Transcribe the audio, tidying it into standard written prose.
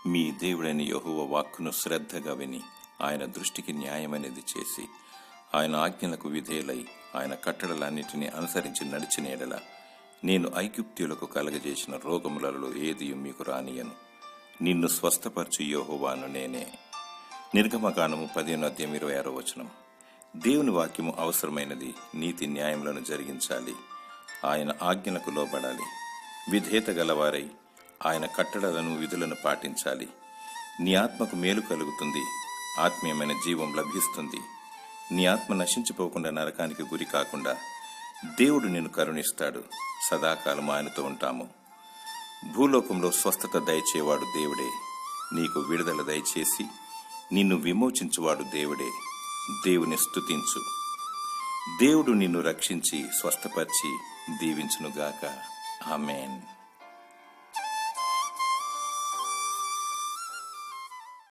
మీ దేవుడైన యెహోవా వాక్కును శ్రద్ధగా విని ఆయన దృష్టికి న్యాయమైనది చేసి ఆయన ఆజ్ఞలకు విధేయులై ఆయన కట్టడలన్నిటినీ అనుసరించి నడిచిన ఎడల నేను ఐగుప్త్యులకు కలగజేసిన రోగములలో ఏది మీకు రానియను. నిన్ను స్వస్థపరచు యెహోవాను నేనే. నిర్గమకాండము 15:26. దేవుని వాక్యము అవసరమైనది. నీతి న్యాయములను జరిగించాలి. ఆయన ఆజ్ఞలకు లోబడాలి. విధేయత గలవారై ఆయన కట్టడలను విధులను పాటించాలి. నీ ఆత్మకు మేలు కలుగుతుంది. ఆత్మీయమైన జీవం లభిస్తుంది. నీ ఆత్మ నశించిపోకుండా నరకానికి గురి కాకుండా దేవుడు నిన్ను కరుణిస్తాడు. సదాకాలం ఆయనతో ఉంటాము. భూలోకంలో స్వస్థత దయచేవాడు దేవుడే. నీకు విడుదల దయచేసి నిన్ను విమోచించువాడు దేవుడే. దేవుని స్తుతించు. దేవుడు నిన్ను రక్షించి స్వస్థపరిచి దీవించునుగాక. ఆమేన్.